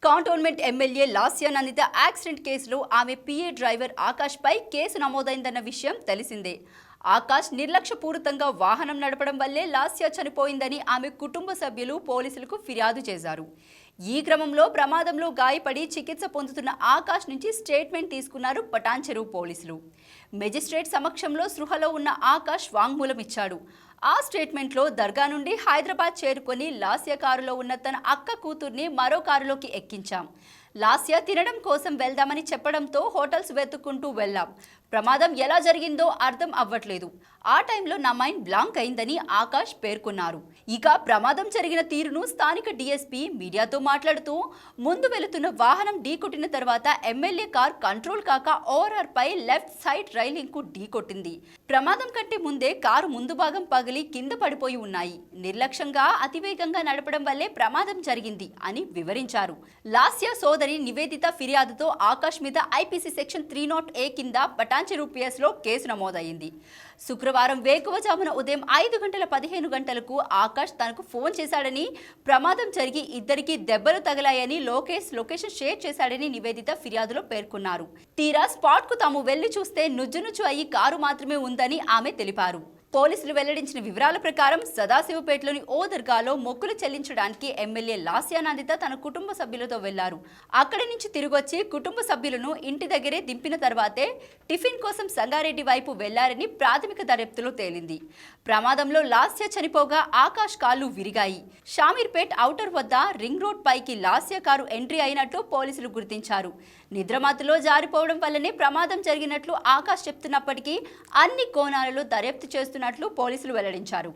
Cantonment MLA Lasya Nanditha accident కేసులో ఆమె PA driver Akash పై case నమోదైందన్న విషయం తెలిసిందే. ఆకాష్ నిర్లక్ష్యపూరితంగా వాహనం నడపడం వల్లే లాస్యా చనిపోయిందని ఆమె కుటుంబ సభ్యులు పోలీసులకు ఫిర్యాదు చేశారు. ఈ క్రమంలో ప్రమాదంలో గాయపడి చికిత్స పొందుతున్న ఆకాష్ నుంచి స్టేట్మెంట్ తీసుకున్నారు పటాన్చెరు పోలీసులు. మెజిస్ట్రేట్ సమక్షంలో సృహలో ఉన్న ఆకాష్ వాంగ్మూలం ఇచ్చాడు. ఆ స్టేట్మెంట్లో దర్గా నుండి హైదరాబాద్ చేరుకొని లాస్యా కారులో ఉన్న తన అక్క కూతుర్ని మరో కారులోకి ఎక్కించాం. లాస్యా తినడం కోసం వెళ్దామని చెప్పడంతో హోటల్స్ వెతుక్కుంటూ వెళ్ళాం. ప్రమాదం ఎలా జరిగిందో అర్థం అవ్వట్లేదు. ఆ టైంలో నా మైండ్ బ్లాంక్ అయిందని ఆకాష్ పేర్కొన్నారు. ఇక ప్రమాదం జరిగిన తీరును స్థానిక డీఎస్పీ మీడియాతో మాట్లాడుతూ, ముందు వెళుతున్న వాహనం ఢీకొట్టిన తర్వాత ఎమ్మెల్యే కార్ కంట్రోల్ కాక ఓఆర్ఆర్ పై లెఫ్ట్ సైడ్ రైలింగ్ కు ఢీకొట్టింది. ప్రమాదం కంటే ముందే కారు ముందు భాగం పగిలి కింద పడిపోయి ఉన్నాయి. నిర్లక్ష్యంగా అతివేగంగా నడపడం వల్లే ప్రమాదం జరిగింది అని వివరించారు. లాస్యా సోదరి నివేదిత ఫిర్యాదుతో ఆకాష్ మీద ఐపీసీ సెక్షన్ 308A కింద పటాన్చెరు పిఎస్లో కేసు నమోదైంది. శుక్రవారం వేకువజామున ఉదయం 5:15 ఆకాష్ తనకు ఫోన్ చేశాడని, ప్రమాదం జరిగి ఇద్దరికి దెబ్బలు తగలాయని లొకేషన్ షేర్ చేశాడని నివేదిత ఫిర్యాదులో పేర్కొన్నారు. తీరా స్పాట్ కు తాము వెళ్లి చూస్తే నుజ్జునుజ్జు అయ్యి కారు మాత్రమే ఉందని ఆమె తెలిపారు. పోలీసులు వెల్లడించిన వివరాల ప్రకారం సదాశివపేటలోని ఓ దర్గాలో మొక్కులు చెల్లించడానికి ఎమ్మెల్యే లాస్యా నందిత తన కుటుంబ సభ్యులతో వెళ్లారు. అక్కడి నుంచి తిరిగొచ్చి కుటుంబ సభ్యులను ఇంటి దగ్గరే దింపిన తర్వాతే టిఫిన్ కోసం సంగారెడ్డి వైపు వెళ్లారని ప్రాథమిక దర్యాప్తులో తేలింది. ప్రమాదంలో లాస్యా చనిపోగా ఆకాష్ కాళ్లు విరిగాయి. షామీర్పేట్ ఔటర్ వద్ద రింగ్ రోడ్ పైకి లాస్యా కారు ఎంట్రీ అయినట్లు పోలీసులు గుర్తించారు. నిద్రమత్తులో జారిపోవడం వల్లనే ప్రమాదం జరిగినట్లు ఆకాష్ చెప్తున్నప్పటికీ అన్ని కోణాలలో దర్యాప్తు చేస్తున్నట్లు పోలీసులు వెల్లడించారు.